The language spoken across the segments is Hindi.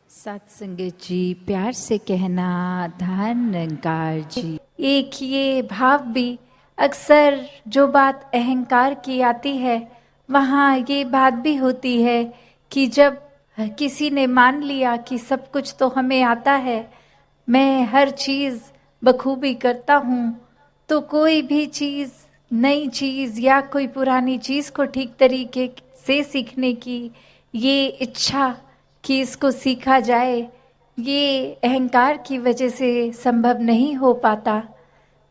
सत्संगत जी, प्यार से कहना धन अहंकार जी। एक ये भाव भी अक्सर जो बात अहंकार की आती है, वहाँ ये बात भी होती है कि जब किसी ने मान लिया कि सब कुछ तो हमें आता है, मैं हर चीज़ बखूबी करता हूँ, तो कोई भी चीज़, नई चीज़ या कोई पुरानी चीज़ को ठीक तरीके से सीखने की ये इच्छा कि इसको सीखा जाए, ये अहंकार की वजह से संभव नहीं हो पाता।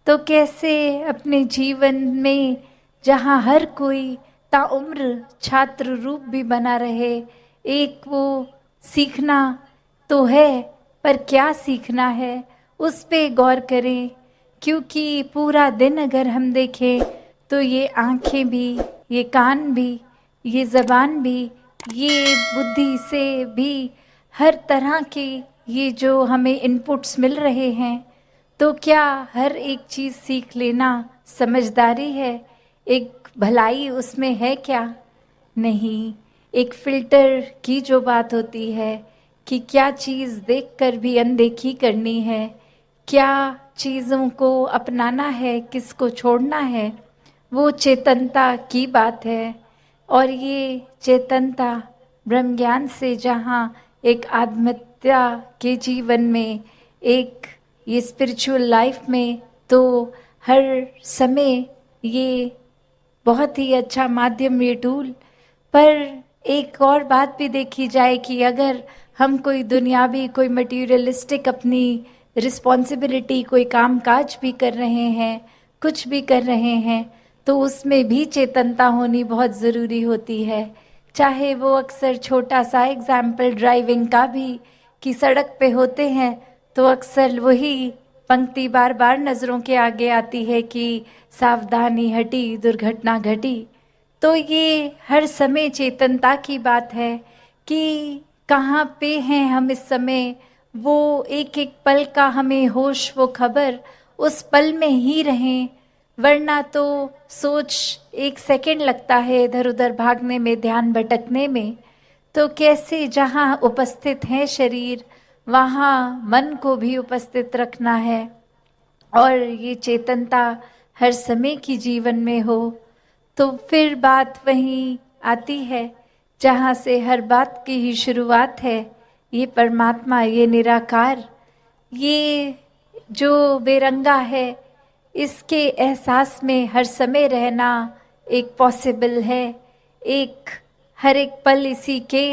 तो कैसे अपने जीवन में, जहाँ हर कोई ताउम्र छात्र रूप भी बना रहे, एक वो सीखना तो है, पर क्या सीखना है उस पे गौर करें। क्योंकि पूरा दिन अगर हम देखें तो ये आँखें भी, ये कान भी, ये ज़बान भी, ये बुद्धि से भी हर तरह के ये जो हमें इनपुट्स मिल रहे हैं, तो क्या हर एक चीज़ सीख लेना समझदारी है? एक भलाई उसमें है क्या? नहीं। एक फ़िल्टर की जो बात होती है कि क्या चीज़ देखकर भी अनदेखी करनी है, क्या चीज़ों को अपनाना है, किसको छोड़ना है, वो चेतनता की बात है। और ये चेतनता ब्रह्म ज्ञान से जहाँ एक आत्महत्या के जीवन में, एक ये स्पिरिचुअल लाइफ में, तो हर समय ये बहुत ही अच्छा माध्यम, ये टूल। पर एक और बात भी देखी जाए कि अगर हम कोई दुनियावी, कोई मटीरियलिस्टिक अपनी रिस्पॉन्सिबिलिटी, कोई काम काज भी कर रहे हैं, कुछ भी कर रहे हैं, तो उसमें भी चेतनता होनी बहुत ज़रूरी होती है। चाहे वो अक्सर छोटा सा एग्जाम्पल ड्राइविंग का भी, कि सड़क पे होते हैं तो अक्सर वही पंक्ति बार बार नज़रों के आगे आती है कि सावधानी हटी दुर्घटना घटी। तो ये हर समय चेतनता की बात है कि कहाँ पे हैं हम इस समय, वो एक एक पल का हमें होश, वो खबर, उस पल में ही रहें। वरना तो सोच एक सेकंड लगता है इधर उधर भागने में, ध्यान भटकने में। तो कैसे जहाँ उपस्थित है शरीर, वहाँ मन को भी उपस्थित रखना है, और ये चेतनता हर समय की जीवन में हो। तो फिर बात वहीं आती है जहाँ से हर बात की ही शुरुआत है, ये परमात्मा, ये निराकार, ये जो बेरंगा है, इसके एहसास में हर समय रहना एक पॉसिबल है। एक हर एक पल इसी के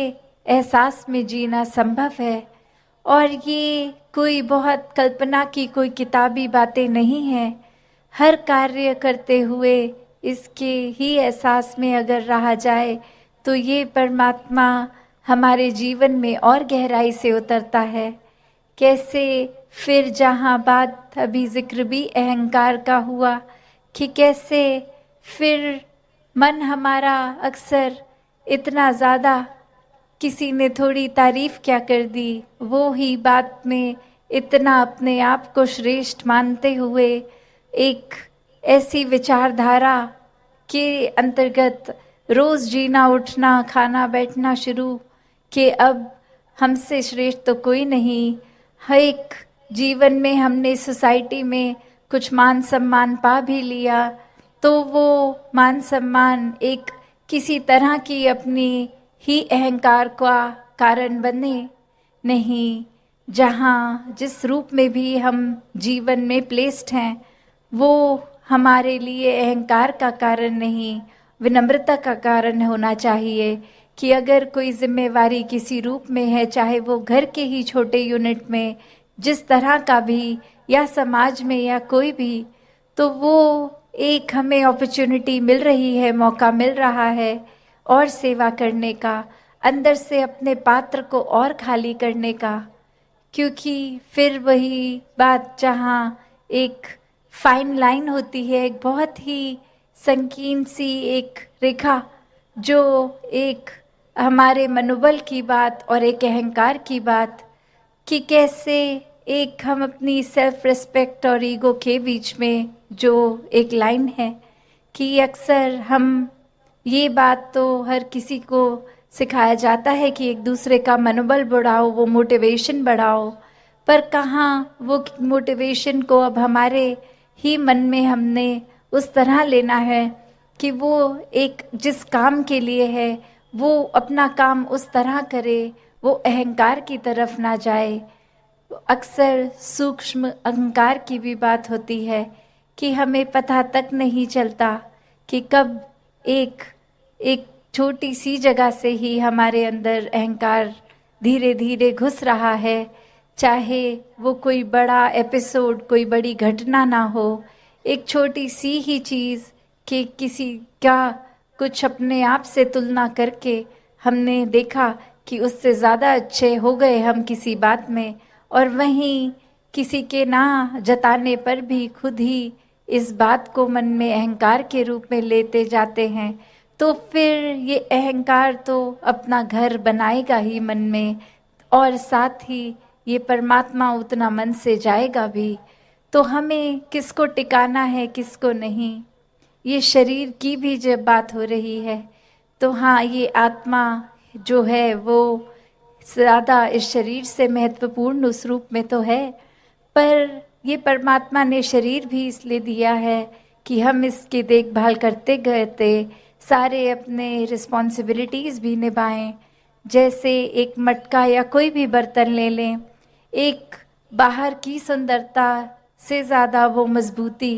एहसास में जीना संभव है। और ये कोई बहुत कल्पना की कोई किताबी बातें नहीं हैं। हर कार्य करते हुए इसके ही एहसास में अगर रहा जाए, तो ये परमात्मा हमारे जीवन में और गहराई से उतरता है। कैसे फिर जहाँ बात अभी जिक्र भी अहंकार का हुआ, कि कैसे फिर मन हमारा अक्सर इतना ज़्यादा, किसी ने थोड़ी तारीफ क्या कर दी, वो ही बात में इतना अपने आप को श्रेष्ठ मानते हुए एक ऐसी विचारधारा के अंतर्गत रोज़ जीना, उठना, खाना, बैठना शुरू, कि अब हमसे श्रेष्ठ तो कोई नहीं। हर एक जीवन में हमने सोसाइटी में कुछ मान सम्मान पा भी लिया, तो वो मान सम्मान एक किसी तरह की अपनी ही अहंकार का कारण बने नहीं। जहाँ जिस रूप में भी हम जीवन में प्लेस्ड हैं, वो हमारे लिए अहंकार का कारण नहीं, विनम्रता का कारण होना चाहिए। कि अगर कोई जिम्मेवारी किसी रूप में है, चाहे वो घर के ही छोटे यूनिट में, जिस तरह का भी, या समाज में, या कोई भी, तो वो एक हमें अपॉर्चुनिटी मिल रही है, मौका मिल रहा है और सेवा करने का, अंदर से अपने पात्र को और खाली करने का। क्योंकि फिर वही बात जहाँ एक फाइन लाइन होती है, एक बहुत ही संकीर्ण सी एक रेखा, जो एक हमारे मनोबल की बात और एक अहंकार की बात, कि कैसे एक हम अपनी सेल्फ रिस्पेक्ट और ईगो के बीच में जो एक लाइन है, कि अक्सर हम ये बात तो हर किसी को सिखाया जाता है कि एक दूसरे का मनोबल बढ़ाओ, वो मोटिवेशन बढ़ाओ, पर कहाँ वो मोटिवेशन को अब हमारे ही मन में हमने उस तरह लेना है कि वो एक जिस काम के लिए है वो अपना काम उस तरह करे, वो अहंकार की तरफ ना जाए। अक्सर सूक्ष्म अहंकार की भी बात होती है कि हमें पता तक नहीं चलता कि कब एक एक छोटी सी जगह से ही हमारे अंदर अहंकार धीरे धीरे घुस रहा है। चाहे वो कोई बड़ा एपिसोड, कोई बड़ी घटना ना हो, एक छोटी सी ही चीज़ कि किसी का कुछ अपने आप से तुलना करके हमने देखा कि उससे ज़्यादा अच्छे हो गए हम किसी बात में, और वहीं किसी के ना जताने पर भी खुद ही इस बात को मन में अहंकार के रूप में लेते जाते हैं। तो फिर ये अहंकार तो अपना घर बनाएगा ही मन में, और साथ ही ये परमात्मा उतना मन से जाएगा भी। तो हमें किसको टिकाना है, किसको नहीं, ये शरीर की भी जब बात हो रही है तो हाँ, ये आत्मा जो है वो ज़्यादा इस शरीर से महत्वपूर्ण उस रूप में तो है, पर ये परमात्मा ने शरीर भी इसलिए दिया है कि हम इसकी देखभाल करते गए थे, सारे अपने रिस्पॉन्सिबिलिटीज़ भी निभाएं। जैसे एक मटका या कोई भी बर्तन ले लें, एक बाहर की सुंदरता से ज़्यादा वो मजबूती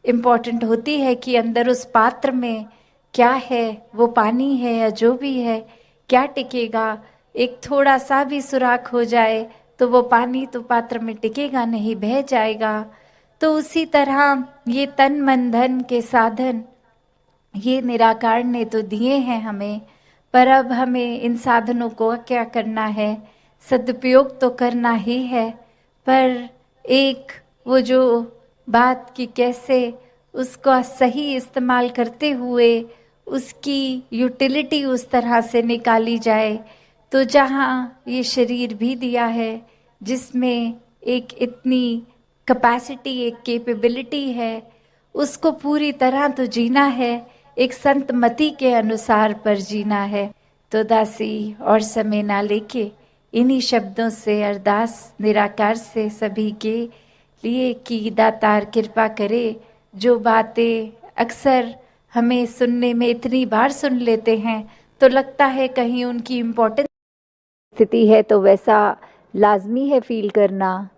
इम्पॉर्टेंट होती है कि अंदर उस पात्र में क्या है, वो पानी है या जो भी है, क्या टिकेगा। एक थोड़ा सा भी सुराख हो जाए तो वो पानी तो पात्र में टिकेगा नहीं, बह जाएगा। तो उसी तरह ये तन मन धन के साधन ये निराकार ने तो दिए हैं हमें, पर अब हमें इन साधनों को क्या करना है, सदुपयोग तो करना ही है। पर एक वो जो बात कि कैसे उसका सही इस्तेमाल करते हुए उसकी यूटिलिटी उस तरह से निकाली जाए। तो जहाँ ये शरीर भी दिया है जिसमें एक इतनी कैपेसिटी, एक कैपेबिलिटी है, उसको पूरी तरह तो जीना है, एक संत मति के अनुसार पर जीना है। तो दासी और समय ना लेके इन्हीं शब्दों से अरदास निराकार से सभी के लिए कि दातार कृपा करे। जो बातें अक्सर हमें सुनने में इतनी बार सुन लेते हैं तो लगता है कहीं उनकी इम्पोर्टेंस स्थिति है तो वैसा लाजमी है फील करना।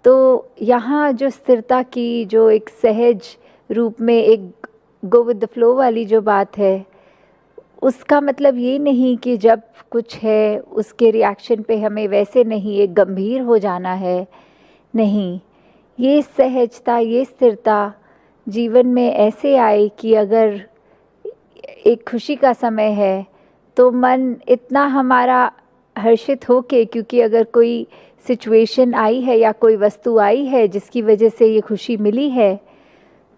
तो यहाँ जो स्थिरता की जो एक सहज रूप में एक गो विद द फ्लो वाली जो बात है, उसका मतलब ये नहीं कि जब कुछ है उसके रिएक्शन पे हमें वैसे नहीं एक गंभीर हो जाना है। नहीं, ये सहजता, ये स्थिरता जीवन में ऐसे आए कि अगर एक खुशी का समय है तो मन इतना हमारा हर्षित हो के, क्योंकि अगर कोई सिचुएशन आई है या कोई वस्तु आई है जिसकी वजह से ये खुशी मिली है,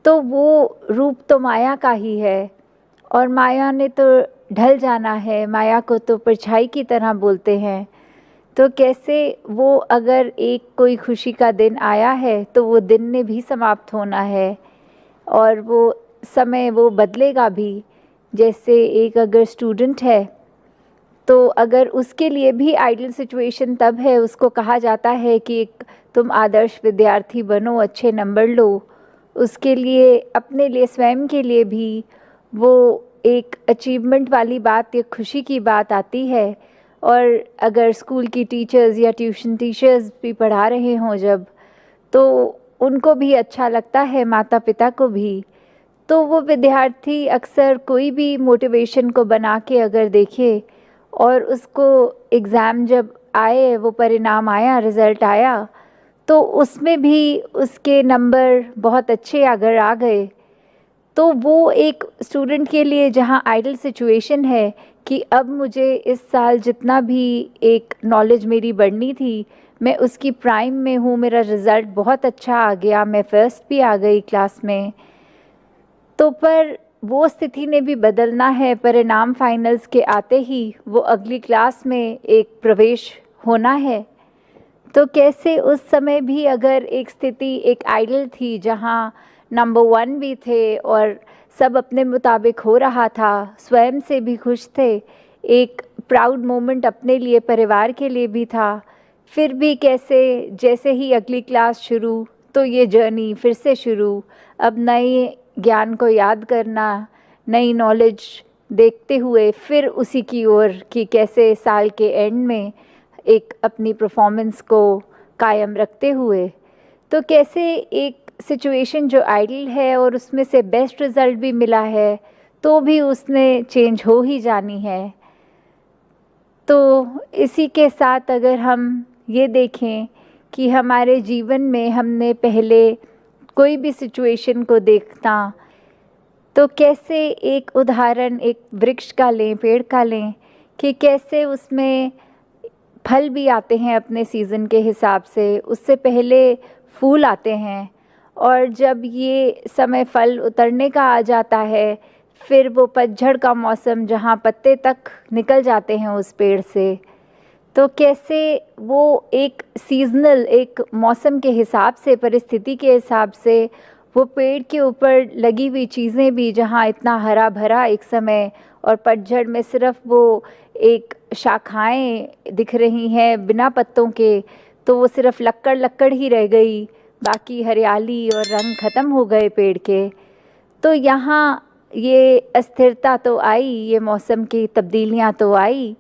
तो वो रूप तो माया का ही है और माया ने तो ढल जाना है। माया को तो परछाई की तरह बोलते हैं। तो कैसे वो अगर एक कोई खुशी का दिन आया है तो वो दिन ने भी समाप्त होना है और वो समय वो बदलेगा भी। जैसे एक अगर स्टूडेंट है तो अगर उसके लिए भी आइडियल सिचुएशन तब है, उसको कहा जाता है कि एक तुम आदर्श विद्यार्थी बनो, अच्छे नंबर लो, उसके लिए अपने लिए स्वयं के लिए भी वो एक अचीवमेंट वाली बात, एक खुशी की बात आती है। और अगर स्कूल की टीचर्स या ट्यूशन टीचर्स भी पढ़ा रहे हों जब, तो उनको भी अच्छा लगता है, माता पिता को भी। तो वो विद्यार्थी अक्सर कोई भी मोटिवेशन को बना के अगर देखे और उसको एग्ज़ाम जब आए, वो परिणाम आया, रिज़ल्ट आया, तो उसमें भी उसके नंबर बहुत अच्छे अगर आ गए, तो वो एक स्टूडेंट के लिए जहाँ आइडियल सिचुएशन है कि अब मुझे इस साल जितना भी एक नॉलेज मेरी बढ़नी थी, मैं उसकी प्राइम में हूँ, मेरा रिज़ल्ट बहुत अच्छा आ गया, मैं फर्स्ट भी आ गई क्लास में। तो पर वो स्थिति ने भी बदलना है। परिणाम फाइनल्स के आते ही वो अगली क्लास में एक प्रवेश होना है। तो कैसे उस समय भी अगर एक स्थिति एक आइडियल थी जहाँ नंबर 1 भी थे और सब अपने मुताबिक हो रहा था, स्वयं से भी खुश थे, एक प्राउड मोमेंट अपने लिए, परिवार के लिए भी था। फिर भी कैसे जैसे ही अगली क्लास शुरू तो ये जर्नी फिर से शुरू, अब नए ज्ञान को याद करना, नई नॉलेज देखते हुए फिर उसी की ओर कि कैसे साल के एंड में एक अपनी परफॉर्मेंस को कायम रखते हुए, तो कैसे एक सिचुएशन जो आइडियल है और उसमें से बेस्ट रिज़ल्ट भी मिला है तो भी उसने चेंज हो ही जानी है। तो इसी के साथ अगर हम ये देखें कि हमारे जीवन में हमने पहले कोई भी सिचुएशन को देखना, तो कैसे एक उदाहरण एक वृक्ष का लें, पेड़ का लें, कि कैसे उसमें फल भी आते हैं अपने सीज़न के हिसाब से, उससे पहले फूल आते हैं, और जब ये समय फल उतरने का आ जाता है फिर वो पतझड़ का मौसम जहाँ पत्ते तक निकल जाते हैं उस पेड़ से, तो कैसे वो एक सीज़नल एक मौसम के हिसाब से, परिस्थिति के हिसाब से वो पेड़ के ऊपर लगी हुई चीज़ें भी जहाँ इतना हरा भरा एक समय और पतझड़ में सिर्फ वो एक शाखाएं दिख रही हैं बिना पत्तों के, तो वो सिर्फ लक्कड़ लक्कड़ ही रह गई, बाकी हरियाली और रंग ख़त्म हो गए पेड़ के। तो यहाँ ये अस्थिरता तो आई, ये मौसम की तब्दीलियाँ तो आई,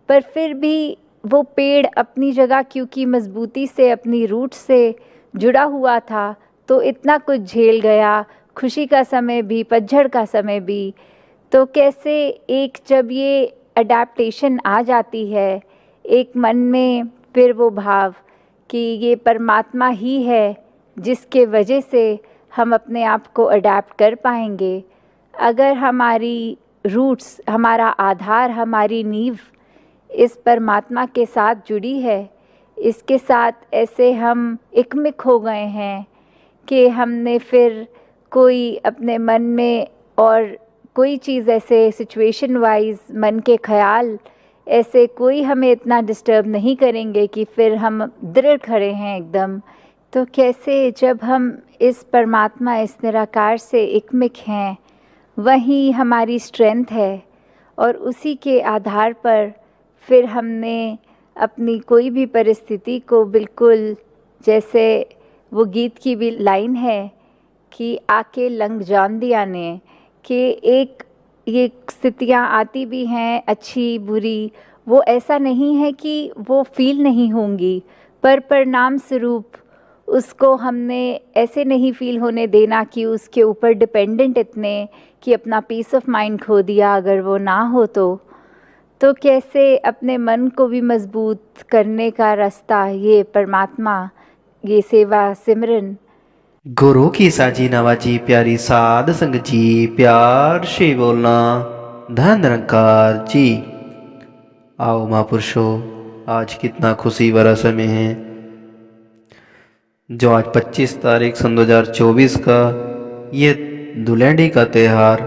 पर फिर भी वो पेड़ अपनी जगह क्योंकि मजबूती से अपनी रूट से जुड़ा हुआ था तो इतना कुछ झेल गया, खुशी का समय भी, पतझड़ का समय भी। तो कैसे एक जब ये अडेप्टेशन आ जाती है एक मन में, फिर वो भाव कि ये परमात्मा ही है जिसके वजह से हम अपने आप को अडेप्ट कर पाएंगे। अगर हमारी रूट्स, हमारा आधार, हमारी नींव इस परमात्मा के साथ जुड़ी है, इसके साथ ऐसे हम एकमिक हो गए हैं कि हमने फिर कोई अपने मन में और कोई चीज़ ऐसे सिचुएशन वाइज मन के ख्याल ऐसे कोई हमें इतना डिस्टर्ब नहीं करेंगे कि फिर हम दृढ़ खड़े हैं एकदम। तो कैसे जब हम इस परमात्मा, इस निराकार से एकमिक हैं, वही हमारी स्ट्रेंथ है, और उसी के आधार पर फिर हमने अपनी कोई भी परिस्थिति को बिल्कुल, जैसे वो गीत की भी लाइन है कि आके लंघ जान दिया ने, कि एक ये स्थितियाँ आती भी हैं अच्छी बुरी, वो ऐसा नहीं है कि वो फील नहीं होंगी, पर परिणाम स्वरूप उसको हमने ऐसे नहीं फील होने देना कि उसके ऊपर डिपेंडेंट इतने कि अपना पीस ऑफ माइंड खो दिया अगर वो ना हो तो कैसे अपने मन को भी मजबूत करने का रास्ता ये परमात्मा, ये सेवा सिमरन। गुरु की साजी नवाजी प्यारी साध संग जी, प्यार से बोलना धन निरंकार जी। आओ महापुरुषों, आज कितना खुशी भरा समय है, जो आज 25 तारीख सन 2024 का ये दुलेंडी का त्यौहार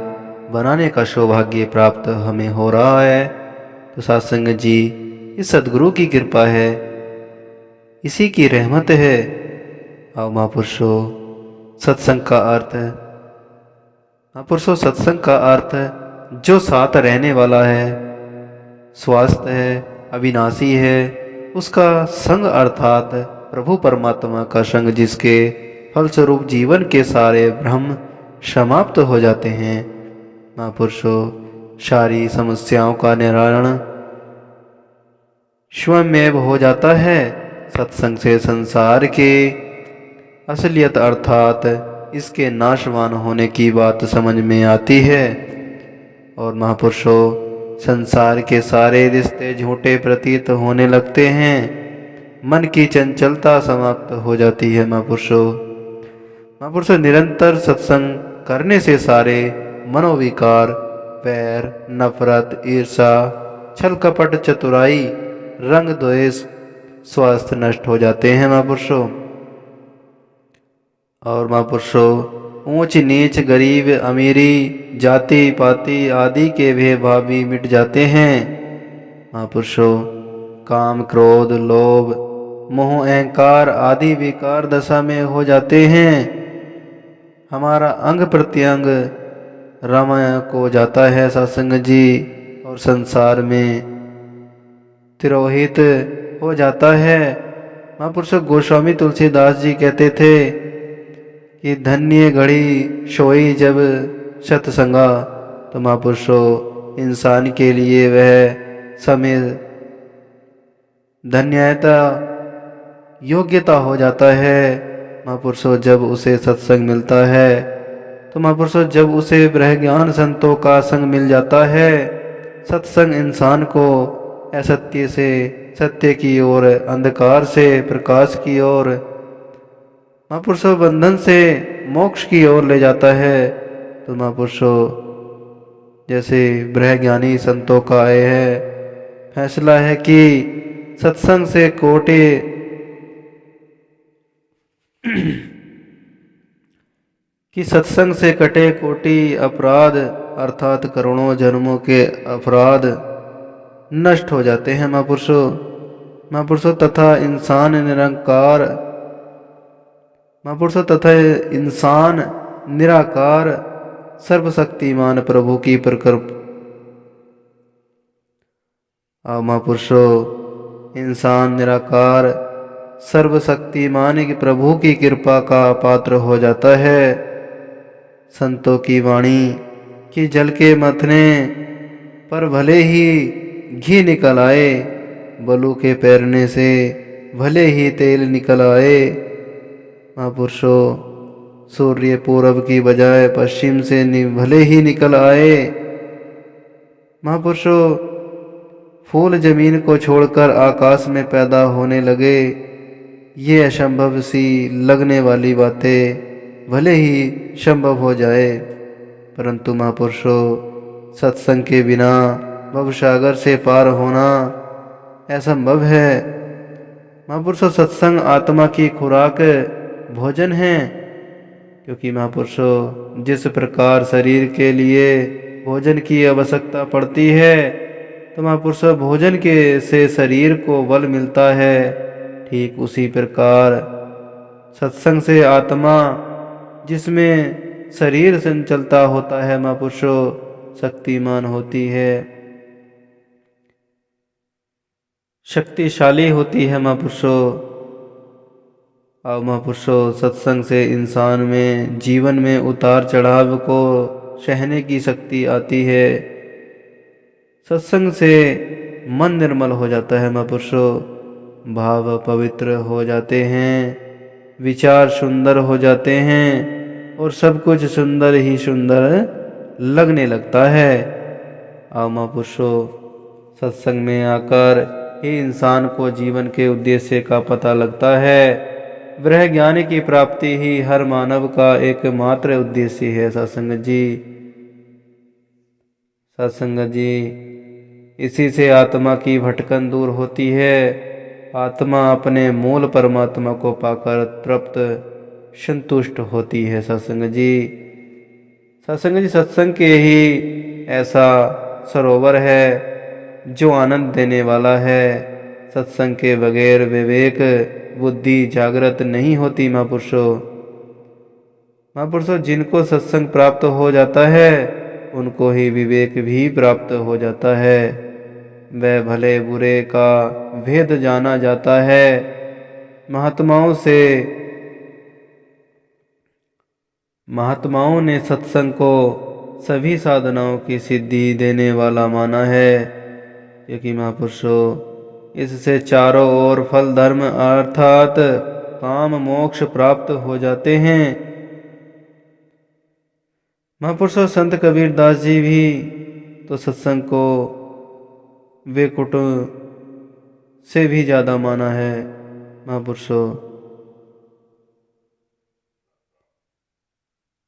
बनाने का सौभाग्य प्राप्त हमें हो रहा है। तो सत्संग जी, इस सदगुरु की कृपा है, इसी की रहमत है। आओ महापुरुषों, सत्संग का अर्थ है, महापुरुषों सत्संग का अर्थ जो साथ रहने वाला है, स्वास्थ्य है, अविनाशी है, उसका संग अर्थात प्रभु परमात्मा का संग, जिसके फलस्वरूप जीवन के सारे भ्रम समाप्त हो जाते हैं। महापुरुषों, सारी समस्याओं का निवारण स्वयं हो जाता है। सत्संग से संसार के असलियत अर्थात इसके नाशवान होने की बात समझ में आती है। और महापुरुषों, संसार के सारे रिश्ते झूठे प्रतीत होने लगते हैं, मन की चंचलता समाप्त हो जाती है। महापुरुषों, निरंतर सत्संग करने से सारे मनोविकार, वैर, नफरत, ईर्षा, छल कपट, चतुराई, रंग द्वेष, स्वास्थ्य नष्ट हो जाते हैं। महापुरुषों और महापुरुषों, ऊंच नीच, गरीब अमीरी, जाति पाति आदि के भेदभाव भी मिट जाते हैं। महापुरुषों, काम, क्रोध, लोभ, मोह, अहंकार आदि विकार दशा में हो जाते हैं। हमारा अंग प्रत्यंग रमय को जाता है सत्संग जी, और संसार में तिरोहित हो जाता है। महापुरुष गोस्वामी तुलसीदास जी कहते थे कि धन्य घड़ी सोई जब सत्संगा। तो महापुरुषों इंसान के लिए वह समय धन्यता योग्यता हो जाता है। महापुरुषों जब उसे सत्संग मिलता है, तो महापुरुषों जब उसे ब्रह्म ज्ञान संतों का संग मिल जाता है। सत्संग इंसान को असत्य से सत्य की ओर, अंधकार से प्रकाश की ओर, महापुरुषों बंधन से मोक्ष की ओर ले जाता है। तो महापुरुषों जैसे ब्रह्म ज्ञानी संतों का यह है फैसला है कि सत्संग से सत्संग से कटे कोटि अपराध, अर्थात करोड़ों जन्मों के अपराध नष्ट हो जाते हैं। महापुरुषों तथा इंसान निराकार सर्वशक्तिमान प्रभु की महापुरुषों इंसान निराकार सर्वशक्तिमान प्रभु की कृपा का पात्र हो जाता है। संतों की वाणी कि जल के मथने पर भले ही घी निकल आए, बलू के पैरने से भले ही तेल निकल आए। महापुरुषों सूर्य पूरब की बजाय पश्चिम से भले ही निकल आए। महापुरुषों फूल जमीन को छोड़कर आकाश में पैदा होने लगे, ये असंभव सी लगने वाली बातें भले ही संभव हो जाए, परंतु महापुरुषों सत्संग के बिना भवसागर से पार होना असंभव है। महापुरुषों सत्संग आत्मा की खुराक भोजन है, क्योंकि महापुरुषों जिस प्रकार शरीर के लिए भोजन की आवश्यकता पड़ती है, तो महापुरुषों भोजन के से शरीर को बल मिलता है। ठीक उसी प्रकार सत्संग से आत्मा जिसमें शरीर संचलता होता है, महापुरुषों शक्तिमान होती है, शक्तिशाली होती है। महापुरुषों और महापुरुषों सत्संग से इंसान में जीवन में उतार चढ़ाव को सहने की शक्ति आती है। सत्संग से मन निर्मल हो जाता है। महापुरुषों भाव पवित्र हो जाते हैं, विचार सुंदर हो जाते हैं और सब कुछ सुंदर ही सुंदर लगने लगता है। और महापुरुषों सत्संग में आकर ही इंसान को जीवन के उद्देश्य का पता लगता है। ब्रह्म ज्ञान की प्राप्ति ही हर मानव का एकमात्र उद्देश्य है। सत्संग जी इसी से आत्मा की भटकन दूर होती है। आत्मा अपने मूल परमात्मा को पाकर तृप्त संतुष्ट होती है। सत्संग के ही ऐसा सरोवर है जो आनंद देने वाला है। सत्संग के बगैर विवेक बुद्धि जागृत नहीं होती। महापुरुषों जिनको सत्संग प्राप्त हो जाता है, उनको ही विवेक भी प्राप्त हो जाता है। वह भले बुरे का भेद जाना जाता है। महात्माओं ने सत्संग को सभी साधनाओं की सिद्धि देने वाला माना है, क्योंकि महापुरुषों इससे चारों ओर फल धर्म अर्थात काम मोक्ष प्राप्त हो जाते हैं। महापुरुषों संत कबीर दास जी भी तो सत्संग को वे कुटुंब से भी ज्यादा माना है। महापुरुषों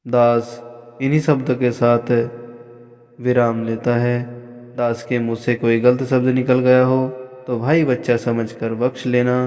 दास इन्हीं शब्द के साथ विराम लेता है। दास के मुंह से कोई गलत शब्द निकल गया हो तो भाई बच्चा समझकर बख्श लेना।